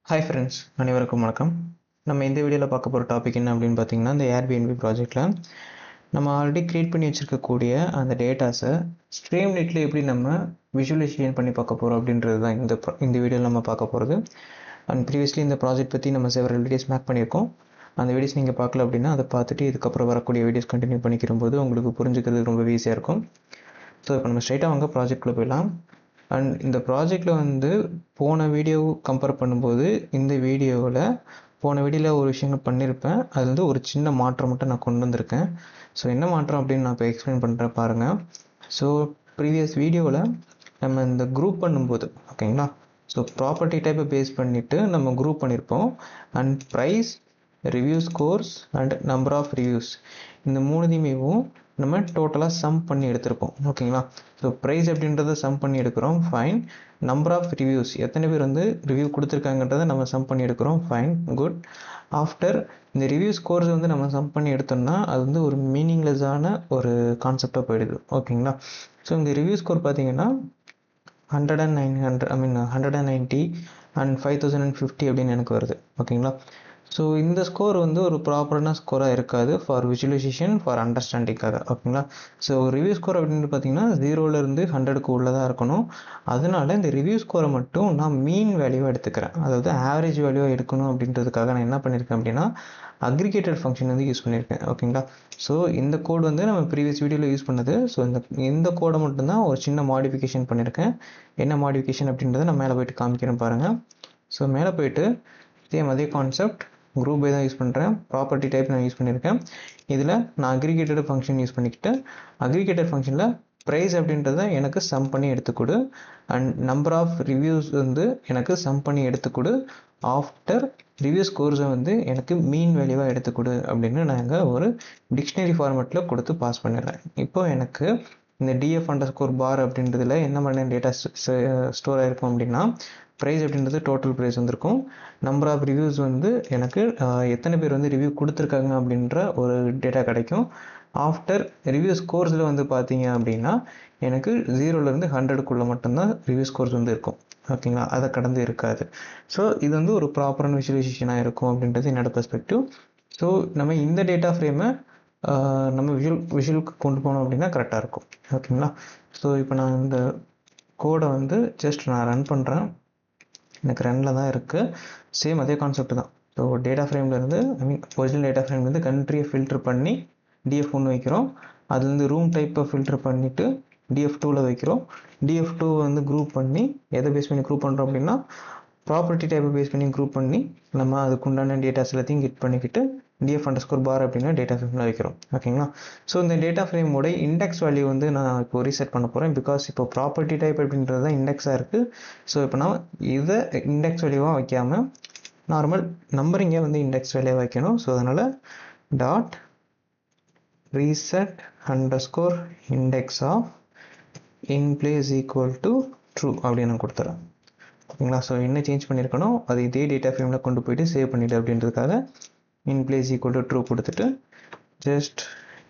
Hi friends, அனைவருக்கும் வணக்கம். நம்ம இந்த வீடியோவில் பார்க்க போகிற டாபிக் என்ன அப்படின்னு பார்த்தீங்கன்னா, இந்த ஏர்பிஎன்பி ப்ராஜெக்டில் நம்ம ஆல்ரெடி க்ரியேட் பண்ணி வச்சுருக்கக்கூடிய அந்த டேட்டாஸை ஸ்ட்ரீம்லைட்டில் எப்படி நம்ம விஷுவலைசேஷன் பண்ணி பார்க்க போகிறோம் அப்படின்றது தான் இந்த வீடியோவில் நம்ம பார்க்க போகிறது. அண்ட் ப்ரீவியஸ்லி இந்த ப்ராஜெக்ட் பற்றி நம்ம செவரல் வீடியோஸ் மேக் பண்ணியிருக்கோம். அந்த வீடியோஸ் நீங்கள் பார்க்கல அப்படின்னா அதை பார்த்துட்டு இதுக்கப்புறம் வரக்கூடிய வீடியோஸ் கண்டினியூ பண்ணிக்கிற போது உங்களுக்கு புரிஞ்சுக்கிறது ரொம்ப ஈஸியாக இருக்கும். ஸோ இப்போ நம்ம ஸ்ட்ரைட்டாக வாங்க ப்ராஜெக்டில் போயிடலாம். அண்ட் இந்த ப்ராஜெக்டில் போன வீடியோ கம்பேர் பண்ணும்போது இந்த போன வீடியோவில் ஒரு விஷயங்கள் பண்ணியிருப்பேன். அது ஒரு சின்ன மாற்றம் மட்டும் நான் கொண்டு வந்திருக்கேன். ஸோ என்ன மாற்றம் அப்படின்னு நான் இப்போ எக்ஸ்பிளைன் பண்ணுறேன் பாருங்கள். ஸோ ப்ரீவியஸ் வீடியோவில் நம்ம இந்த குரூப் பண்ணும்போது ஓகேங்களா, ஸோ ப்ராப்பர்ட்டி டைப்பை பேஸ் பண்ணிவிட்டு நம்ம குரூப் பண்ணியிருப்போம். And price, review scores and number of reviews இந்த மூணுத்தையுமே நம்ம டோட்டலாக சம் பண்ணி எடுத்திருப்போம். ஓகேங்களா, ஸோ ப்ரைஸ் அப்படின்றத சம் பண்ணி எடுக்கிறோம், ஃபைன். நம்பர் ஆஃப் ரிவ்யூஸ், எத்தனை பேர் ரிவ்யூ கொடுத்துருக்காங்கன்றதை நம்ம சம் பண்ணி எடுக்கிறோம், ஃபைன், குட். ஆஃப்டர் இந்த ரிவ்யூ ஸ்கோர்ஸ் நம்ம சம் பண்ணி எடுத்தோம்னா அது ஒரு மீனிங்லெஸ்ஸான ஒரு கான்செப்டாக போயிடுது. ஓகேங்களா, ஸோ இந்த ரிவ்யூ ஸ்கோர் பார்த்தீங்கன்னா 100 and 900 190 and 5050 அப்படின்னு எனக்கு வருது. ஓகேங்களா, ஸோ இந்த ஸ்கோர் ஒரு ப்ராப்பரான ஸ்கோராக இருக்காது ஃபார் விஷுவலைசேஷன், ஃபார் அண்டர்ஸ்டாண்டிங்காக. ஓகேங்களா, ஸோ ரிவ்யூ ஸ்கோர் அப்படின்னு பார்த்தீங்கன்னா 0லேருந்து 100க்கு உள்ளதாக இருக்கணும். அதனால இந்த ரிவ்யூ ஸ்கோரை மட்டும் நான் மீன் வேல்யூவாக எடுத்துக்கிறேன், அதாவது ஆவரேஜ் வேல்யூவாக எடுக்கணும் அப்படின்றதுக்காக நான் என்ன பண்ணியிருக்கேன் அப்படின்னா அக்ரிகேட்டட் ஃபங்க்ஷன் யூஸ் பண்ணியிருக்கேன். ஓகேங்களா, ஸோ இந்த கோட் நம்ம ப்ரீவியஸ் வீடியோவில் யூஸ் பண்ணது. ஸோ இந்த கோடை மட்டும்தான் ஒரு சின்ன மாடிஃபிகேஷன் பண்ணியிருக்கேன். என்ன மாடிஃபிகேஷன் அப்படின்றத நான் மேலே போய்ட்டு காமிக்கிறேன் பாருங்கள். ஸோ மேலே போய்ட்டு அதே கான்செப்ட் குரூப் பை தான் யூஸ் பண்ணுறேன், ப்ராப்பர்ட்டி டைப் நான் யூஸ் பண்ணியிருக்கேன். இதில் நான் அக்ரிகேட்டட் ஃபங்க்ஷன் யூஸ் பண்ணிக்கிட்டு அக்ரிகேட்டட் ஃபங்க்ஷனில் ப்ரைஸ் அப்படின்றத எனக்கு சம் பண்ணி எடுத்துக்கொடு, அண்ட் நம்பர் ஆஃப் ரிவ்யூஸ் எனக்கு சம் பண்ணி எடுத்துக்கொடு. ஆஃப்டர் ரிவ்யூ ஸ்கோர்ஸை எனக்கு மீன் வேல்யூவாக எடுத்துக்கொடு அப்படின்னு நாங்கள் ஒரு டிக்ஷனரி ஃபார்மேட்டில் கொடுத்து பாஸ் பண்ணிடுறேன். இப்போ எனக்கு இந்த df_bar அப்படின்றதுல என்ன மாதிரியான டேட்டா ஸ்டோர் ஆகிருக்கும் அப்படின்னா, ப்ரைஸ் அப்படின்றது டோட்டல் ப்ரைஸ் வந்திருக்கும். நம்பர் ஆஃப் ரிவ்யூஸ் எனக்கு எத்தனை பேர் ரிவ்யூ கொடுத்துருக்காங்க அப்படின்ற ஒரு டேட்டா கிடைக்கும். ஆஃப்டர் ரிவ்யூ ஸ்கோர்ஸில் பார்த்தீங்க அப்படின்னா எனக்கு 0லேருந்து 100க்குள்ளே மட்டும்தான் ரிவ்யூ ஸ்கோர்ஸ் இருக்கும். ஓகேங்களா, அதை கடந்து இருக்காது. ஸோ இது ஒரு ப்ராப்பரான விஷுவலைசேஷனாக இருக்கும் அப்படின்றது என்னோட பெர்ஸ்பெக்டிவ். ஸோ நம்ம இந்த டேட்டா ஃப்ரேமை நம்ம விஷுவலுக்கு கொண்டு போனோம் அப்படின்னா கரெக்டாக இருக்கும். ஓகேங்களா, ஸோ இப்போ நான் இந்த கோடை ஜஸ்ட் நான் ரன் பண்ணுறேன். எனக்கு ரன்னில் தான் இருக்குது. சேம் அதே கான்செப்ட் தான். ஸோ டேட்டா ஃப்ரேம்லேருந்து ஒரிஜினல் டேட்டா ஃப்ரேம்லேருந்து கண்ட்ரியை ஃபில்டர் பண்ணி DF1 வைக்கிறோம். அதுலேருந்து ரூம் டைப்பை ஃபில்டர் பண்ணிவிட்டு DF2ல் வைக்கிறோம். DF2 குரூப் பண்ணி எதை பேஸ் பண்ணி குரூப் பண்ணுறோம் அப்படின்னா ப்ராப்பர்ட்டி டைப்பை பேஸ் பண்ணி குரூப் பண்ணி நம்ம அதுக்குண்டான டேட்டாஸ் எல்லாத்தையும் கெட் பண்ணிக்கிட்டு df_bar அப்படின்னா டேட்டா ஃப்ரேமில் வைக்கிறோம். ஓகேங்களா, ஸோ இந்த டேட்டா ஃப்ரேமோட இண்டெக்ஸ் வேல்யூ நான் இப்போ ரீசெட் பண்ண போகிறேன். பிகாஸ் இப்போ ப்ராப்பர்ட்டி டைப் அப்படின்றது தான் இண்டெக்ஸாக இருக்குது. ஸோ இப்போ நான் இதை இண்டெக்ஸ் வேல்யூவாக வைக்காமல் நார்மல் நம்பரிங்கை இண்டெக்ஸ் வேல்யூவாக வைக்கணும். ஸோ அதனால் dot reset_index of in place equal to true அப்படின்னு நான் கொடுத்துறேன். ஓகேங்களா, ஸோ என்ன சேஞ்ச் பண்ணியிருக்கணும் அது இதே டேட்டா ஃப்ரேமில் கொண்டு போயிட்டு சேவ் பண்ணிவிடு அப்படின்றதுக்காக in place equal to true கொடுத்துட்டு ஜஸ்ட்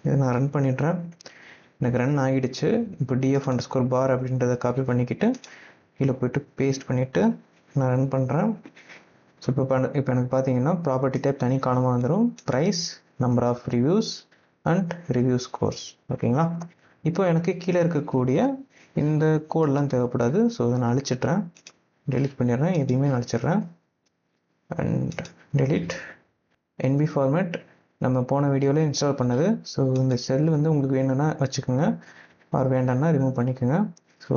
இதை நான் ரன் பண்ணிடுறேன். எனக்கு ரன் ஆகிடுச்சு. இப்போ df_bar அப்படின்றத காப்பி பண்ணிக்கிட்டு கீழே போய்ட்டு பேஸ்ட் பண்ணிவிட்டு நான் ரன் பண்ணுறேன். ஸோ இப்போ எனக்கு பார்த்தீங்கன்னா ப்ராப்பர்ட்டி டைப் தனி காலமாக வந்துடும், price, number of reviews and review scores. ஓகேங்களா, இப்போ எனக்கு கீழே இருக்கக்கூடிய இந்த கோடெலாம் தேவைப்படாது. ஸோ அதை நான் அழிச்சிட்றேன், டெலிட் பண்ணிடுறேன், எதையுமே நான் அழிச்சிட்றேன். அண்ட் டெலிட் NB ஃபார்மேட் நம்ம போன வீடியோவில் இன்ஸ்டால் பண்ணது. ஸோ இந்த செல் உங்களுக்கு வேணும்னா வச்சுக்கோங்க, ஆர் வேண்டாம்னா ரிமூவ் பண்ணிக்கோங்க. ஸோ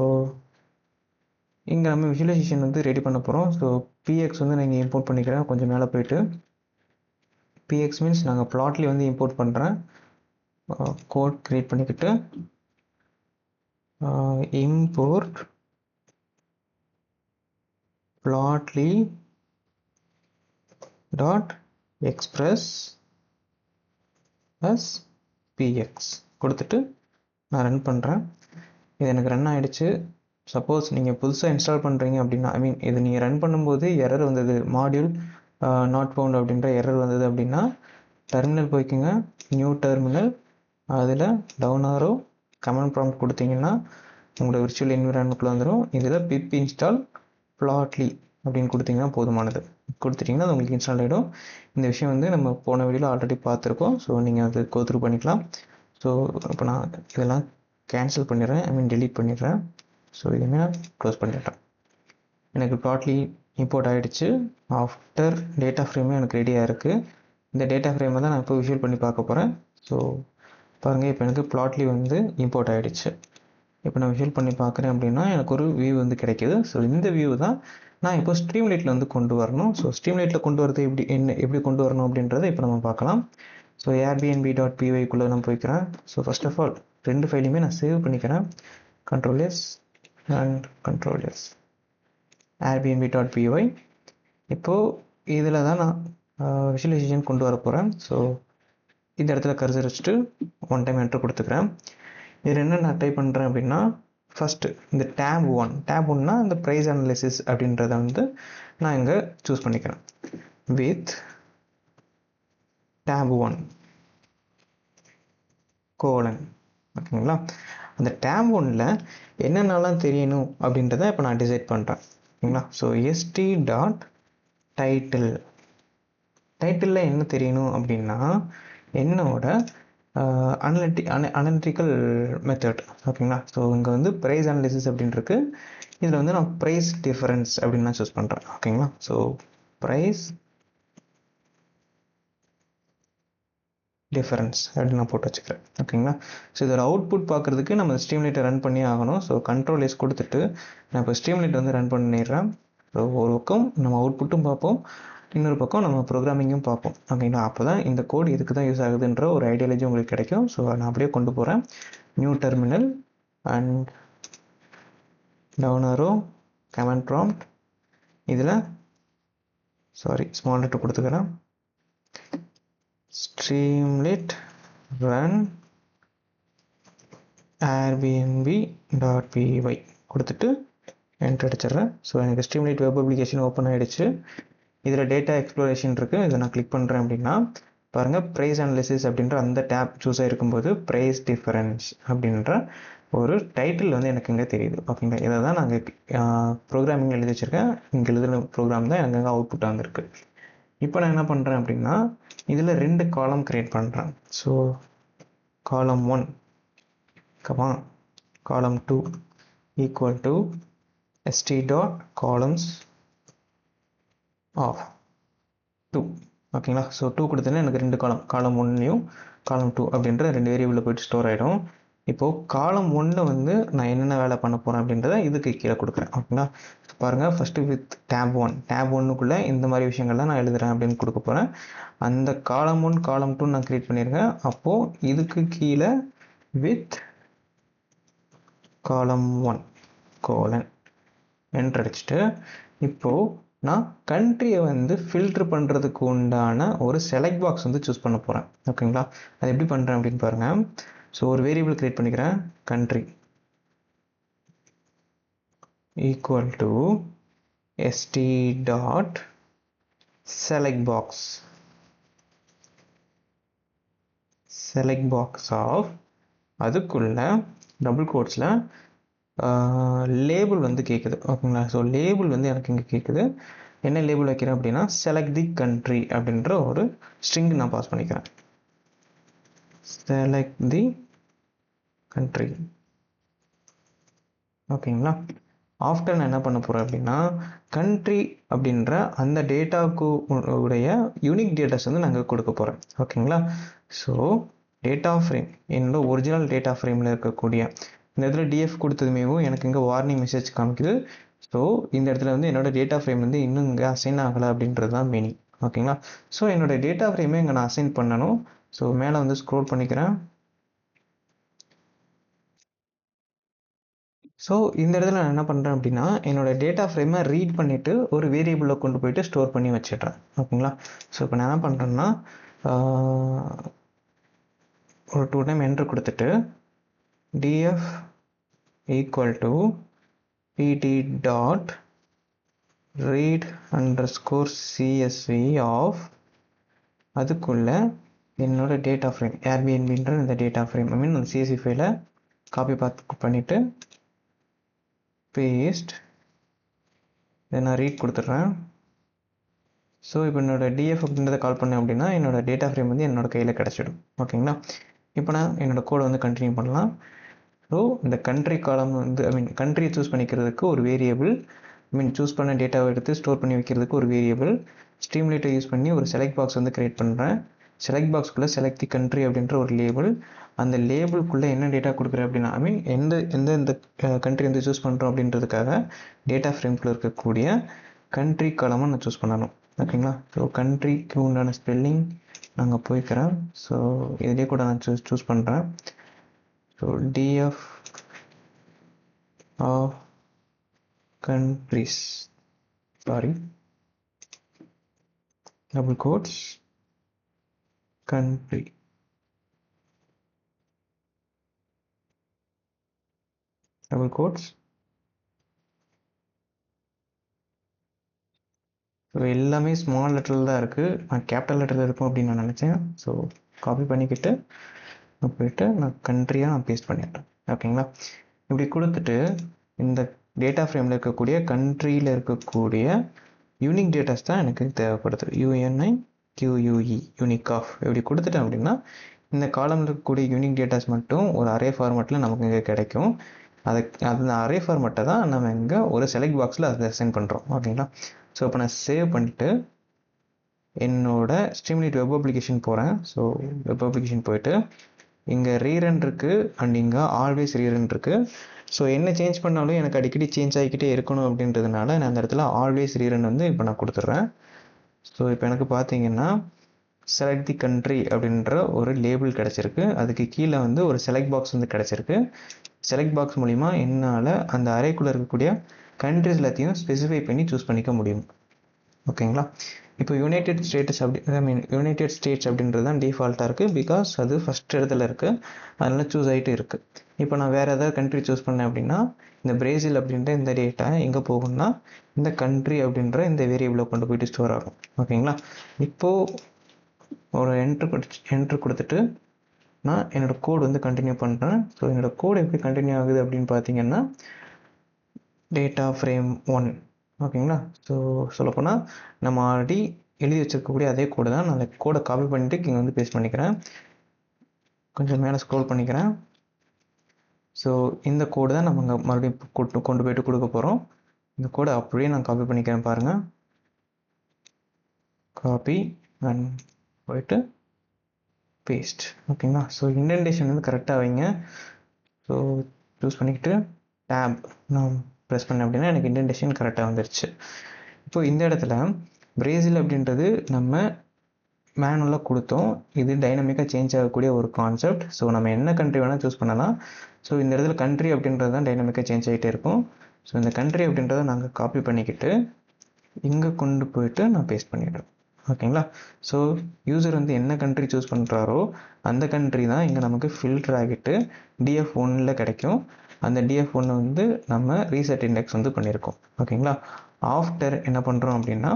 இங்கே நம்ம விஷுவலைசேஷன் ரெடி பண்ண போகிறோம். ஸோ PX நான் இங்கே இம்போர்ட் பண்ணிக்கிறேன். கொஞ்சம் மேலே போய்ட்டு PX மீன்ஸ் நாங்கள் ப்ளாட்லி இம்போர்ட் பண்ணுறேன். கோட் க்ரியேட் பண்ணிக்கிட்டு import plotly dot express as PX கொடுத்துட்டு நான் ரன் பண்ணுறேன். இது எனக்கு ரன் ஆகிடுச்சு. சப்போஸ் நீங்கள் புதுசாக இன்ஸ்டால் பண்ணுறீங்க அப்படின்னா, இது நீங்கள் ரன் பண்ணும்போது எரர் வந்தது, மாடியூல் நாட் ஃபவுண்ட் அப்படின்ற எரர் வந்தது அப்படின்னா டெர்மினல் போய்க்குங்க, நியூ டெர்மினல், அதில் டவுன் ஆரோ கமெண்ட் ப்ராம்ப்ட் கொடுத்தீங்கன்னா உங்களோட விர்ச்சுவல் என்விரான்மெண்ட்டில் வந்துடும். இதில் pip install plotly அப்படின்னு கொடுத்தீங்கன்னா போதுமானது. கொடுத்துட்டிங்கன்னா அது உங்களுக்கு இன்ஸ்டால் ஆகிடும். இந்த விஷயம் வந்து நம்ம போன வீடியோவில் ஆல்ரெடி பார்த்துருக்கோம். ஸோ நீங்கள் அது கோ த்ரூ பண்ணிக்கலாம். ஸோ இப்போ நான் இதெல்லாம் கேன்சல் பண்ணிடுறேன், டெலீட் பண்ணிடுறேன். ஸோ இதுவுமே நான் க்ளோஸ் பண்ணிடுறேன். எனக்கு ப்ளாட்லி இம்போர்ட் ஆகிடுச்சு. ஆஃப்டர் டேட்டா ஃப்ரேமும் எனக்கு ரெடியாக இருக்குது. இந்த டேட்டா ஃப்ரேமை தான் நான் இப்போ விஷுவல் பண்ணி பார்க்க போகிறேன். ஸோ பாருங்கள், இப்போ எனக்கு ப்ளாட்லி வந்து இம்போர்ட் ஆகிடுச்சு. இப்போ நான் விஷுவல் பண்ணி பார்க்குறேன் அப்படின்னா எனக்கு ஒரு வியூ வந்து கிடைக்கிது. ஸோ இந்த வியூ தான் நான் இப்போ ஸ்ட்ரீம்லைட்டில் வந்து கொண்டு வரணும். ஸோ ஸ்ட்ரீம்லைட்டில் கொண்டு வரது எப்படி கொண்டு வரணும் அப்படின்றத இப்போ நம்ம பார்க்கலாம். ஸோ airbnb.py நான் போய்க்கிறேன். ஸோ ஃபர்ஸ்ட் ஆஃப் ஆல் 2 ஃபைலையுமே நான் சேவ் பண்ணிக்கிறேன். Ctrl+S and Ctrl+S airbnb.py. இப்போது இதில் தான் நான் விஷுவலைசேஷன் கொண்டு வர போகிறேன். ஸோ இந்த இடத்துல கர்சர் வச்சுட்டு ஒன் டைம் என்ட்ரு கொடுத்துக்கிறேன். இதில் என்ன நான் டைப் பண்ணுறேன் அப்படின்னா, ஃபஸ்ட்டு இந்த tab 1னா இந்த ப்ரைஸ் அனாலிசிஸ் அப்படின்றத வந்து நான் இங்கே சூஸ் பண்ணிக்கிறேன். With tab 1 colon. ஓகேங்களா? அந்த tab 1ல் என்னென்னலாம் தெரியணும் அப்படின்றத இப்போ நான் டிசைட் பண்ணுறேன். ஓகேங்களா? ஸோ st.title டைட்டிலில் என்ன தெரியணும் அப்படின்னா என்னோட அனலிட்டிக்கல் மெத்தட். ஓகேங்களா? ஸோ இங்கே வந்து ப்ரைஸ் அனாலிசிஸ் அப்படின்ருக்கு. இதில் வந்து நான் ப்ரைஸ் டிஃபரன்ஸ் அப்படின்னு நான் சூஸ் பண்ணுறேன். ஓகேங்களா? ஸோ ப்ரைஸ் டிஃபரன்ஸ் அப்படின்னு நான் போட்டு வச்சுக்கிறேன். ஓகேங்களா? ஸோ இதோட அவுட்புட் பார்க்குறதுக்கு நம்ம ஸ்ட்ரீம்லைட்டை ரன் பண்ணி ஆகணும். ஸோ Ctrl+S கொடுத்துட்டு நான் இப்போ ஸ்ட்ரீம்லைட் வந்து ரன் பண்ணிடுறேன். ஸோ ஒரு பக்கம் நம்ம அவுட்புட்டும் பார்ப்போம், இன்னொரு பக்கம் நம்ம ப்ரோக்ராமிங்கும் பார்ப்போம். ஓகேங்களா? அப்போ தான் இந்த கோட் இதுக்கு தான் யூஸ் ஆகுதுன்ற ஒரு ஐடியாலஜி உங்களுக்கு கிடைக்கும். ஸோ நான் அப்படியே கொண்டு போகிறேன். New terminal and down arrow command prompt. இதில் ஸ்மால் லெட்டர் கொடுத்துக்கிறேன். streamlit run airbnb.py கொடுத்துட்டு என்டர் அடிச்சிடுறேன். ஸோ எனக்கு ஸ்ட்ரீம்லைட் வெப் அப்ளிகேஷன் ஓப்பன் ஆகிடுச்சு. இதில் டேட்டா எக்ஸ்ப்ளோரேஷன் இருக்குது. இதை நான் கிளிக் பண்ணுறேன் அப்படின்னா பாருங்கள், ப்ரைஸ் அனாலிசிஸ் அப்படின்ற அந்த டேப் சூஸ் ஆகிருக்கும்போது ப்ரைஸ் டிஃபரன்ஸ் அப்படின்ற ஒரு டைட்டில் வந்து எனக்கு இங்கே தெரியுது. ஓகேங்களா? இதை தான் நாங்கள் ப்ரோக்ராமிங் எழுதி வச்சுருக்கேன். இங்கே எழுதுகிற ப்ரோக்ராம் தான் எனக்கு அங்கே அவுட்புட் வந்திருக்கு. இப்போ நான் என்ன பண்ணுறேன் அப்படின்னா இதில் 2 காலம் க்ரியேட் பண்ணுறேன். ஸோ காலம் 1 காலம் 2 ஈக்குவல் டு st.columns of 2. ஓகேங்களா? ஸோ 2 கொடுத்தேன்னா எனக்கு 2 காலம் 1லையும் காலம் 2 அப்படின்ற 2 வேரியபிளில் போய்ட்டு ஸ்டோர் ஆகிடும். இப்போது காலம் 1ல் வந்து நான் என்னென்ன வேலை பண்ண போகிறேன் அப்படின்றத இதுக்கு கீழே கொடுக்குறேன். ஓகேங்களா? பாருங்கள், ஃபஸ்ட்டு வித் tab 1க்குள்ளே இந்த மாதிரி விஷயங்கள்லாம் நான் எழுதுகிறேன் அப்படின்னு கொடுக்க போகிறேன். அந்த காலம் 1 காலம் 2 நான் க்ரியேட் பண்ணியிருக்கேன். அப்போது இதுக்கு கீழே வித் காலம் 1 கோலன் என்டர் அடிச்சுட்டு இப்போது நான் கண்ட்ரியை வந்து ஃபில்ட்ரு பண்ணுறதுக்கு உண்டான ஒரு செலக்ட் பாக்ஸ் வந்து சூஸ் பண்ண போகிறேன். ஓகேங்களா? அது எப்படி பண்ணுறேன் அப்படின்னு பாருங்கள். ஸோ ஒரு வேரியபிள் க்ரியேட் பண்ணிக்கிறேன். Country equal to st.select box of அதுக்குள்ள டபுள் கோட்ஸில் லேபிள் வந்து கேட்குது. ஓகேங்களா? ஸோ லேபிள் வந்து எனக்கு இங்கே கேட்குது. என்ன லேபிள் வைக்கிறேன் அப்படின்னா செலக்ட் தி கண்ட்ரி அப்படின்ற ஒரு ஸ்ட்ரிங் நான் பாஸ் பண்ணிக்கிறேன். Select the country. ஓகேங்களா? ஆஃப்டர் நான் என்ன பண்ண போகிறேன் அப்படின்னா கண்ட்ரி அப்படின்ற அந்த டேட்டாவுக்கு உடைய யூனிக் டேட்டாஸ் வந்து நாங்கள் கொடுக்க போகிறேன். ஓகேங்களா? ஸோ டேட்டா ஃப்ரேம் என்னோட ஒரிஜினல் டேட்டா ஃப்ரேமில் இருக்கக்கூடிய இந்த இடத்துல டிஎஃப் கொடுத்ததுமேவும் எனக்கு இங்கே வார்னிங் மெசேஜ் காமிக்குது. ஸோ இந்த இடத்துல வந்து என்னோடய டேட்டா ஃப்ரேம் வந்து இன்னும் இங்கே அசைன் ஆகலை அப்படின்றது தான் மீனிங். ஓகேங்களா? ஸோ என்னோடய டேட்டா ஃப்ரேமே இங்கே நான் அசைன் பண்ணணும். ஸோ மேலே வந்து ஸ்க்ரோல் பண்ணிக்கிறேன். ஸோ இந்த இடத்துல நான் என்ன பண்ணுறேன் அப்படின்னா என்னோடய டேட்டா ஃப்ரேமை ரீட் பண்ணிவிட்டு ஒரு வேரியபிளில் கொண்டு போய்ட்டு ஸ்டோர் பண்ணி வச்சிடுறேன். ஓகேங்களா? ஸோ இப்போ நான் என்ன பண்ணுறேன்னா ஒரு 2 டைம் என்ட்ரு கொடுத்துட்டு df equal to pt.read_csv of அதுக்குள்ள என்னோட டேட்டா ஃப்ரேம் ஏர்பிஎன்பின்ற இந்த டேட்டா ஃப்ரேம் அந்த CSV ஃபைலை காப்பி பண்ணிவிட்டு பேஸ்ட் இதை நான் ரீட் கொடுத்துட்றேன். ஸோ இப்போ என்னோட டிஎஃப் அப்படின்றத கால் பண்ணேன் அப்படின்னா என்னோட டேட்டா ஃப்ரேம் வந்து என்னோட கையில் கிடச்சிடும். ஓகேங்களா? இப்போ நான் என்னோடய கோடை வந்து கண்டினியூ பண்ணலாம். ஸோ இந்த கண்ட்ரி காலம் வந்து கண்ட்ரியை சூஸ் பண்ணிக்கிறதுக்கு ஒரு வேரியபிள், சூஸ் பண்ண டேட்டாவை எடுத்து ஸ்டோர் பண்ணி வைக்கிறதுக்கு ஒரு வேரியபிள், ஸ்ட்ரீம்லைட்டை யூஸ் பண்ணி ஒரு செலக்ட் பாக்ஸ் வந்து க்ரியேட் பண்ணுறேன். செலக்ட் பாக்ஸ்க்குள்ளே செலக்ட் தி கண்ட்ரி அப்படின்ற ஒரு லேபிள், அந்த லேபிள்குள்ளே என்ன டேட்டா கொடுக்குறேன் அப்படின்னா எந்த கண்ட்ரி வந்து சூஸ் பண்ணுறோம் அப்படின்றதுக்காக டேட்டா ஃப்ரேம்குள்ளே இருக்கக்கூடிய கண்ட்ரி காலமாக நான் சூஸ் பண்ணணும். ஓகேங்களா? ஸோ கண்ட்ரிக்கு உண்டான ஸ்பெல்லிங் நாங்கள் போய்க்கிறேன். ஸோ இதிலே கூட நான் சூஸ் பண்ணுறேன். So df of countries, double quotes, country, double quotes. So எல்லாமே ஸ்மால் லெட்டரில் தான் இருக்குது. நான் கேபிட்டல் லெட்டரில் இருக்கும் அப்படின்னு நான் நினச்சேன். ஸோ காப்பி பண்ணிக்கிட்டு போயிட்டு நான் கண்ட்ரியாக நான் பேஸ்ட் பண்ணிட்டேன். ஓகேங்களா? இப்படி கொடுத்துட்டு இந்த டேட்டா ஃப்ரேமில் இருக்கக்கூடிய கண்ட்ரியில் இருக்கக்கூடிய யூனிக் டேட்டாஸ் தான் எனக்கு தேவைப்படுது. UNIQUE, யூனிக் ஆஃப் இப்படி கொடுத்துட்டேன் அப்படின்னா இந்த காலமில் இருக்கக்கூடிய யூனிக் டேட்டாஸ் மட்டும் ஒரு அரே ஃபார்மேட்டில் நமக்கு இங்கே கிடைக்கும். அந்த அரே ஃபார்மேட்டை தான் நம்ம இங்கே ஒரு செலக்ட் பாக்ஸில் அதை சென்ட் பண்ணுறோம். ஓகேங்களா? ஸோ இப்போ நான் சேவ் பண்ணிவிட்டு என்னோட ஸ்ட்ரீம்லைட் வெப் அப்ளிகேஷன் போகிறேன். ஸோ வெப் அப்ளிகேஷன் போயிட்டு இங்கே ரீரன் இருக்குது அண்ட் இங்கே ஆல்வேஸ் ரீரன் இருக்குது. ஸோ என்ன சேஞ்ச் பண்ணாலும் எனக்கு அடிக்கடி சேஞ்ச் ஆகிக்கிட்டே இருக்கணும் அப்படின்றதுனால நான் அந்த இடத்துல ஆல்வேஸ் ரீரன் வந்து இப்போ நான் கொடுத்துட்றேன். ஸோ இப்போ எனக்கு பார்த்தீங்கன்னா செலக்ட் தி கண்ட்ரி அப்படின்ற ஒரு லேபிள் கிடச்சிருக்கு. அதுக்கு கீழே வந்து ஒரு செலக்ட் பாக்ஸ் வந்து கிடச்சிருக்கு. செலக்ட் பாக்ஸ் மூலிமா என்னால் அந்த அறைக்குள்ளே இருக்கக்கூடிய கண்ட்ரிஸ் எல்லாத்தையும் ஸ்பெசிஃபை பண்ணி சூஸ் பண்ணிக்க முடியும். ஓகேங்களா? இப்போ யுனைடெட் ஸ்டேட்ஸ் அப்படின்றது தான் டிஃபால்ட்டாக இருக்குது. பிகாஸ் அது ஃபஸ்ட் இடத்துல இருக்குது, அதனால் சூஸ் ஆகிட்டு இருக்குது. இப்போ நான் வேறு ஏதாவது கண்ட்ரி சூஸ் பண்ணேன் அப்படின்னா இந்த பிரேசில் அப்படின்ற இந்த டேட்டா எங்கே போகும்னா இந்த கண்ட்ரி அப்படின்ற இந்த வேரியபிளை கொண்டு போயிட்டு ஸ்டோர் ஆகும். ஓகேங்களா? இப்போது ஒரு என்ட்ரு கொடுத்துட்டு நான் என்னோடய கோடு வந்து கண்டினியூ பண்ணுறேன். ஸோ என்னோடய கோடு எப்படி கண்டினியூ ஆகுது அப்படின்னு பார்த்தீங்கன்னா டேட்டா ஃப்ரேம் 1. ஓகேங்களா? ஸோ சொல்லப்போனால் நம்ம ஆல்ரெடி எழுதி வச்சிருக்கக்கூடிய அதே கோடு தான். நான் அந்த கோடை காப்பி பண்ணிவிட்டு இங்கே வந்து பேஸ்ட் பண்ணிக்கிறேன். கொஞ்சம் மேலே ஸ்க்ரோல் பண்ணிக்கிறேன். ஸோ இந்த கோடு தான் நம்ம இங்கே மறுபடியும் கொண்டு போய்ட்டு கொடுக்க போகிறோம். இந்த கோடை அப்படியே நான் காப்பி பண்ணிக்கிறேன் பாருங்கள். காப்பி அண்ட் போயிட்டு பேஸ்ட். ஓகேங்களா? ஸோ இண்டென்டேஷன் வந்து கரெக்டாக வைங்க. ஸோ சூஸ் பண்ணிக்கிட்டு டேப் நான் ப்ரெஸ் பண்ணேன் அப்படின்னா எனக்கு இண்டென்டேஷன் கரெக்டாக வந்துருச்சு. இப்போது இந்த இடத்துல பிரேசில் அப்படின்றது நம்ம மேனுவலாக கொடுத்தோம். இது டைனமிக்காக சேஞ்ச் ஆகக்கூடிய ஒரு கான்செப்ட். ஸோ நம்ம என்ன கண்ட்ரி வேணால் சூஸ் பண்ணலாம். ஸோ இந்த இடத்துல கண்ட்ரி அப்படின்றது தான் டைனமிக்காக சேஞ்ச் ஆகிட்டே இருக்கும். ஸோ இந்த கண்ட்ரி அப்படின்றத நாங்கள் காப்பி பண்ணிக்கிட்டு இங்கே கொண்டு போயிட்டு நான் பேஸ்ட் பண்ணிடுறேன். ஓகேங்களா? ஸோ யூசர் வந்து என்ன கண்ட்ரி சூஸ் பண்ணுறாரோ அந்த கண்ட்ரி தான் இங்கே நமக்கு ஃபில்டர் ஆகிட்டு DF1 கிடைக்கும். அந்த DF1 வந்து நம்ம ரீசெட் இண்டெக்ஸ் வந்து பண்ணியிருக்கோம். ஓகேங்களா? ஆஃப்டர் என்ன பண்ணுறோம் அப்படின்னா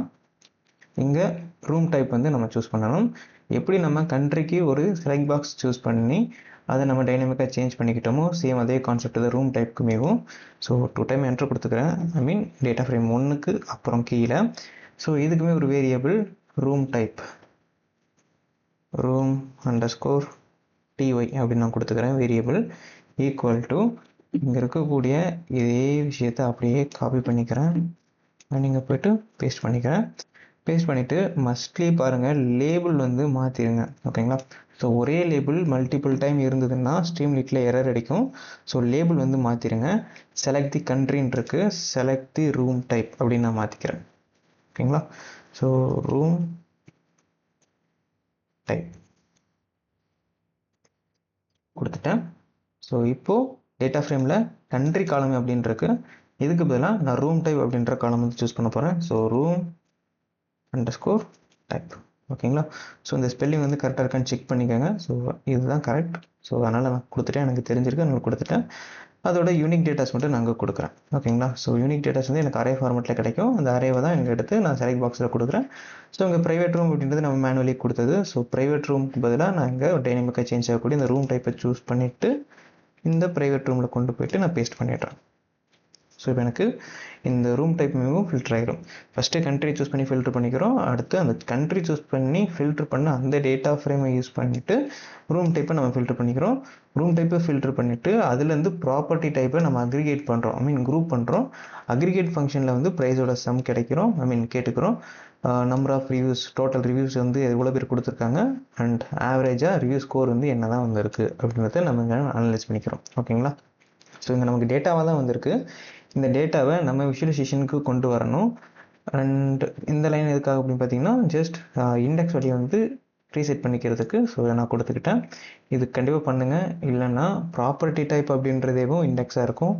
இங்கே ரூம் டைப் வந்து நம்ம சூஸ் பண்ணணும். எப்படி நம்ம கண்ட்ரிக்கு ஒரு செலக்ட் பாக்ஸ் சூஸ் பண்ணி அதை நம்ம டைனமிக்காக சேஞ்ச் பண்ணிக்கிட்டோமோ சேம் அதே கான்செப்ட் தான் ரூம் டைப்புக்குமேவும். ஸோ 2 டைம் என்ட்ரு கொடுத்துக்கிறேன். டேட்டா ஃப்ரேம் 1க்கு அப்புறம் கீழே. ஸோ இதுக்குமே ஒரு variable room type room underscore ty அப்படின்னு நான் கொடுத்துக்கிறேன். வேரியபிள் ஈக்குவல் டு இங்கே இருக்கக்கூடிய இதே விஷயத்தை அப்படியே காப்பி பண்ணிக்கிறேன். நீங்கள் போய்ட்டு பேஸ்ட் பண்ணிக்கிறேன். பேஸ்ட் பண்ணிவிட்டு மஸ்ட்லி பாருங்கள் லேபிள் வந்து மாற்றிடுங்க. ஓகேங்களா? ஸோ ஒரே லேபிள் மல்டிபிள் டைம் இருந்ததுன்னா ஸ்ட்ரீம்லைட்டில் எரர் அடிக்கும். ஸோ லேபிள் வந்து மாற்றிடுங்க. செலக்ட் தி கண்ட்ரின்னு இருக்குது, செலக்ட் தி ரூம் டைப் அப்படின்னு நான் மாற்றிக்கிறேன். ஓகேங்களா? ஸோ ரூம் டைப் கொடுத்துட்டேன். ஸோ இப்போது டேட்டா ஃப்ரேமில் கண்ட்ரி காலம் அப்படின்ருக்கு. இதுக்கு பதிலாக நான் ரூம் டைப் அப்படின்ற காலம் வந்து சூஸ் பண்ண போகிறேன். So room underscore type. ஓகேங்களா? ஸோ இந்த ஸ்பெல்லிங் வந்து கரெக்டாக இருக்கான்னு செக் பண்ணிக்கோங்க. ஸோ இதுதான் கரெக்ட். ஸோ அதனால் நான் கொடுத்துட்டேன், எனக்கு தெரிஞ்சிருக்கு, நான் கொடுத்துட்டேன். அதோட யூனிக் டேட்டாஸ் மட்டும் நாங்கள் கொடுக்குறேன். ஓகேங்களா? ஸோ யூனிக் டேட்டாஸ் வந்து எனக்கு அரே ஃபார்மெட்டில் கிடைக்கும். அந்த அரேவை தான் இங்கே எடுத்து நான் செலக்ட் பாக்ஸில் கொடுக்குறேன். ஸோ இங்கே ப்ரைவேட் ரூம் அப்படின்றது நம்ம மேனுவலி கொடுத்தது. ஸோ ப்ரைவேட் ரூமுக்கு பதிலாக நான் இங்கே டைனமிக்காக சேஞ்ச் ஆகக்கூடிய இந்த ரூம் டைப்பை சூஸ் பண்ணிவிட்டு இந்த ப்ரைவேட் ரூமில் கொண்டு போயிட்டு நான் பேஸ்ட் பண்ணிடுறேன். ஸோ இப்போ எனக்கு இந்த ரூம் டைப் மெனுவும் ஃபில்டர் ஆகிரும். ஃபஸ்ட்டு கண்ட்ரி சூஸ் பண்ணி ஃபில்டர் பண்ணிக்கிறோம். அடுத்து அந்த கண்ட்ரி சூஸ் பண்ணி ஃபில்டர் பண்ண அந்த டேட்டா ஃப்ரேமை யூஸ் பண்ணிவிட்டு ரூம் டைப்பை நம்ம ஃபில்டர் பண்ணிக்கிறோம். ரூம் டைப்பை ஃபில்டர் பண்ணிவிட்டு அதுலேருந்து ப்ராப்பர்ட்டி டைப்பை நம்ம அக்ரிகேட் பண்ணுறோம், குரூப் பண்ணுறோம். அக்ரிகேட் ஃபங்க்ஷனில் வந்து ப்ரைஸோட சம் கிடைக்கிறோம், கேட்டுக்கிறோம். Number of reviews, total reviews வந்து எவ்வளோ பேர் கொடுத்துருக்காங்க அண்ட் ஆவரேஜாக ரிவ்யூ ஸ்கோர் வந்து என்ன தான் வந்திருக்கு அப்படின்றத நம்ம இங்கே அனலைஸ் பண்ணிக்கிறோம். ஓகேங்களா? ஸோ இங்கே நமக்கு டேட்டாவாக தான் வந்திருக்கு. இந்த டேட்டாவை நம்ம விஷுவலைசேஷனுக்கு கொண்டு வரணும். அண்ட் இந்த லைன் எதுக்காக அப்படின்னு பார்த்தீங்கன்னா ஜஸ்ட் இண்டெக்ஸ் வழியை வந்து ரீசெட் பண்ணிக்கிறதுக்கு. ஸோ நான் கொடுத்துக்கிட்டேன். இது கண்டிப்பாக பண்ணுங்கள், இல்லைன்னா ப்ராப்பர்ட்டி டைப் அப்படின்றதேவும் இண்டெக்ஸாக இருக்கும்.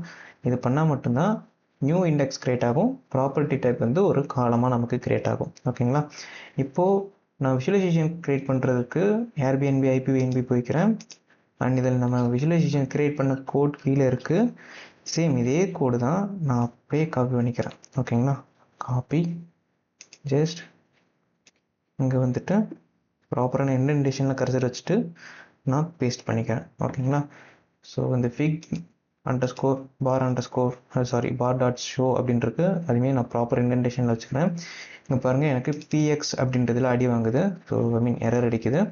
இது பண்ணால் மட்டும்தான் நியூ இண்டெக்ஸ் கிரியேட் ஆகும். ப்ராப்பர்ட்டி டைப் வந்து ஒரு காலமாக நமக்கு கிரியேட் ஆகும். ஓகேங்களா? இப்போது நான் விஷுவலைசேஷன் கிரியேட் பண்ணுறதுக்கு ஏர்பிஎன்பி ஐபிஎன்பி போய்க்கிறேன். அண்ட் இதில் நம்ம விஷுவலைசேஷன் கிரியேட் பண்ண கோட் கீழே இருக்குது. சேம் இதே கோடு தான் நான் அப்படியே காப்பி பண்ணிக்கிறேன். ஓகேங்களா? காப்பி, ஜஸ்ட் இங்கே வந்துட்டு ப்ராப்பரான இண்டென்டேஷனில் கர்சர் வச்சுட்டு நான் பேஸ்ட் பண்ணிக்கிறேன். ஓகேங்களா? ஸோ இந்த ஃபிக் அண்டர்ஸ்கோர் பார் டாட் ஷோ அப்படின்றது அதுவுமே நான் ப்ராப்பர் இண்டென்டேஷனில் வச்சுக்கிறேன். இங்கே பாருங்கள், எனக்கு பிஎக்ஸ் அப்படின்றதுல அடி வாங்குது. ஸோ எரர் அடிக்குது.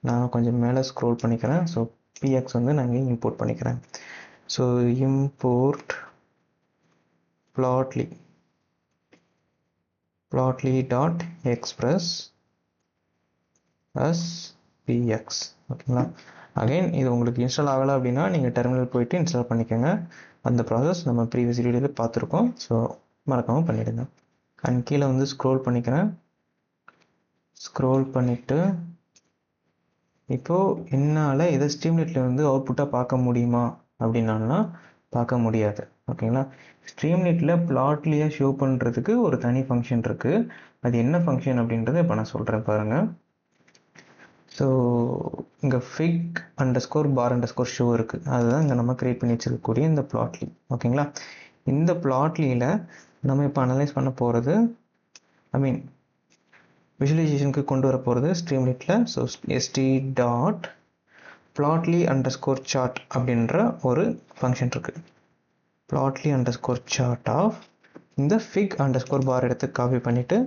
நான் கொஞ்சம் மேலே ஸ்க்ரோல் பண்ணிக்கிறேன். ஸோ பிஎக்ஸ் வந்து நான் இங்கே இம்போர்ட் பண்ணிக்கிறேன். So import plotly dot express as px. ஓகேங்களா? அகைன் இது உங்களுக்கு இன்ஸ்டால் ஆகலை அப்படின்னா நீங்கள் டெர்மினல் போயிட்டு இன்ஸ்டால் பண்ணிக்கோங்க. அந்த ப்ராசஸ் நம்ம ப்ரீவியஸ் வீடியோவில் பார்த்துருக்கோம். ஸோ மறக்காமல் பண்ணிவிடுங்க. அண்ட் கீழே வந்து ஸ்க்ரோல் பண்ணிக்கிறேன். ஸ்க்ரோல் பண்ணிவிட்டு இப்போது என்னால் இதை ஸ்ட்ரீம்லைட்டில் வந்து அவுட்புட்டாக பார்க்க முடியுமா அப்படின்னா பார்க்க முடியாது. ஓகேங்களா? ஸ்ட்ரீம்லைட்டில் பிளாட்லியை ஷோ பண்ணுறதுக்கு ஒரு தனி ஃபங்க்ஷன் இருக்குது. அது என்ன ஃபங்க்ஷன் அப்படின்றத இப்போ நான் சொல்கிறேன் பாருங்கள். ஸோ இங்கே ஃபிக் பார் ஷோ இருக்குது. அதுதான் இங்கே நம்ம க்ரியேட் பண்ணி வச்சுருக்கக்கூடிய இந்த பிளாட்லி. ஓகேங்களா? இந்த பிளாட்லியில் நம்ம இப்போ அனலைஸ் பண்ண போகிறது, விஷுவலைசேஷனுக்கு கொண்டு வர போகிறது ஸ்ட்ரீம்லைட்டில். So ST dot plotly _chart அப்படின்ற ஒரு ஃபங்க்ஷன் இருக்குது. plotly _chart ஆஃப் இந்த ஃபிக் _bar எடுத்து காப்பி பண்ணிவிட்டு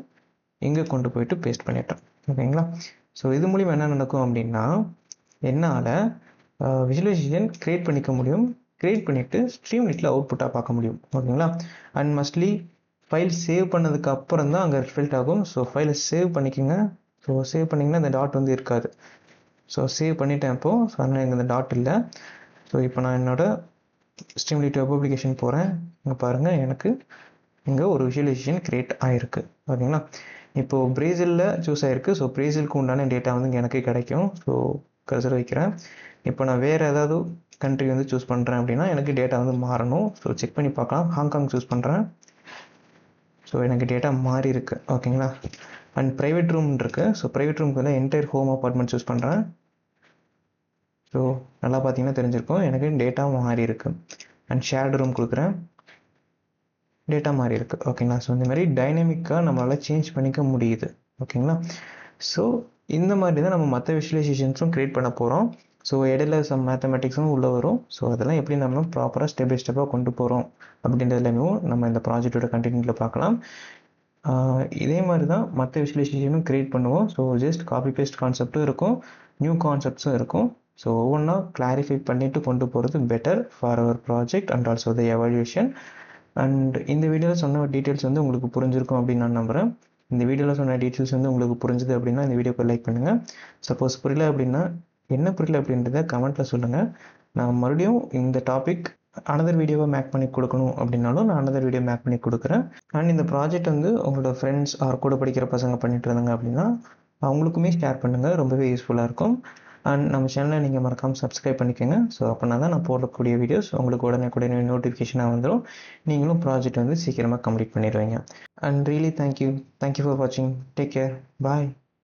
இங்கே கொண்டு போயிட்டு பேஸ்ட் பண்ணிட்டோம். ஓகேங்களா? ஸோ இது மூலிமா என்ன நடக்கும் அப்படின்னா என்னால் விஷுவலைசேஷன் க்ரியேட் பண்ணிக்க முடியும். க்ரியேட் பண்ணிவிட்டு ஸ்ட்ரீம்லைட்டில் அவுட்புட்டாக பார்க்க முடியும். ஓகேங்களா? அண்ட் மஸ்ட்லி ஃபைல் சேவ் பண்ணதுக்கு அப்புறம் தான் அங்கே ரிஃப்ளெக்ட் ஆகும். ஸோ ஃபைலை சேவ் பண்ணிக்கோங்க. ஸோ சேவ் பண்ணிங்கன்னா இந்த டாட் வந்து இருக்காது. ஸோ சேவ் பண்ணிட்டேன் இப்போது. ஸோ அதனால் எனக்கு இந்த டாட் இல்லை. ஸோ இப்போ நான் என்னோடய ஸ்ட்ரீம்லைட் வெப் அப்ளிகேஷன் போகிறேன். இங்கே பாருங்கள், எனக்கு இங்கே ஒரு விஷுவலைசேஷன் க்ரியேட் ஆகிருக்கு. ஓகேங்களா? இப்போது பிரேசிலில் சூஸ் ஆகிருக்கு. ஸோ பிரேசிலுக்கு உண்டான டேட்டா வந்து எனக்கு கிடைக்கும். ஸோ கர்சர் வைக்கிறேன். இப்போ நான் வேறு ஏதாவது கண்ட்ரி வந்து சூஸ் பண்ணுறேன் அப்படின்னா எனக்கு டேட்டா வந்து மாறணும். ஸோ செக் பண்ணி பார்க்கலாம். ஹாங்காங் சூஸ் பண்ணுறேன். ஸோ எனக்கு டேட்டா மாறி இருக்குது. ஓகேங்களா? அண்ட் ப்ரைவேட் ரூம் இருக்குது. ஸோ ப்ரைவேட் ரூமுக்கு வந்து என்டையர் ஹோம் அப்பார்ட்மெண்ட் சூஸ் பண்ணுறேன். ஸோ நல்லா பார்த்தீங்கன்னா தெரிஞ்சிருக்கும், எனக்கு டேட்டா மாறி இருக்குது. அண்ட் ஷேர்டு ரூம் கொடுக்குறேன், டேட்டா மாறி இருக்குது. ஓகேங்களா? ஸோ இந்த மாதிரி டைனமிக்காக நம்மளால் சேஞ்ச் பண்ணிக்க முடியுது. ஓகேங்களா? ஸோ இந்த மாதிரி தான் நம்ம மற்ற விஷுவலைசேஷன்ஸும் க்ரியேட் பண்ண போகிறோம். ஸோ இடையில சம் மேத்தமெட்டிக்ஸும் உள்ளே வரும். ஸோ அதெல்லாம் எப்படி நம்ம ப்ராப்பராக ஸ்டெப் பை ஸ்டெப்பாக கொண்டு போகிறோம் அப்படின்றதுலையும் நம்ம இந்த ப்ராஜெக்டோட கண்டினியூவில் பார்க்கலாம். இதே மாதிரி தான் மற்ற விஷுவலைசேஷனும் க்ரியேட் பண்ணுவோம். ஸோ ஜஸ்ட் காப்பி பேஸ்ட் கான்செப்டும் இருக்கும், நியூ கான்செப்ட்ஸும் இருக்கும். ஸோ ஒவ்வொன்றா கிளாரிஃபை பண்ணிவிட்டு கொண்டு போகிறது better for our project and also the evolution. அண்ட் இந்த வீடியோவில் சொன்ன டீட்டெயில்ஸ் வந்து உங்களுக்கு புரிஞ்சிருக்கும் அப்படின்னு நான் நம்புகிறேன். இந்த வீடியோவில் சொன்ன டீட்டெயில்ஸ் வந்து உங்களுக்கு புரிஞ்சுது அப்படின்னா இந்த வீடியோக்கு லைக் பண்ணுங்கள். சப்போஸ் புரியல அப்படின்னா என்ன புரியல அப்படின்றத கமெண்ட்டில் சொல்லுங்கள். நான் மறுபடியும் இந்த டாபிக் அனதர் வீடியோவை மேக் பண்ணி கொடுக்கணும் அப்படின்னாலும் நான் அனதர் வீடியோ மேக் பண்ணி கொடுக்குறேன். அண்ட் இந்த ப்ராஜெக்ட் வந்து உங்களோட ஃப்ரெண்ட்ஸ் ஆர் கூட படிக்கிற பசங்க பண்ணிட்டு இருந்தாங்க அப்படின்னா அவங்களுக்குமே ஷேர் பண்ணுங்கள், ரொம்பவே யூஸ்ஃபுல்லாக இருக்கும். அண்ட் நம்ம சேனலை நீங்கள் மறக்காமல் சப்ஸ்கிரைப் பண்ணிக்கோங்க. ஸோ அப்படின்னா தான் நான் போடக்கூடிய வீடியோஸ் உங்களுக்கு உடனே நோட்டிஃபிகேஷனாக வந்துடும். நீங்களும் ப்ராஜெக்ட் வந்து சீக்கிரமாக கம்ப்ளீட் பண்ணிடுவீங்க. அண்ட் ரியலி தேங்க்யூ ஃபார் வாட்சிங். Take care. பாய்.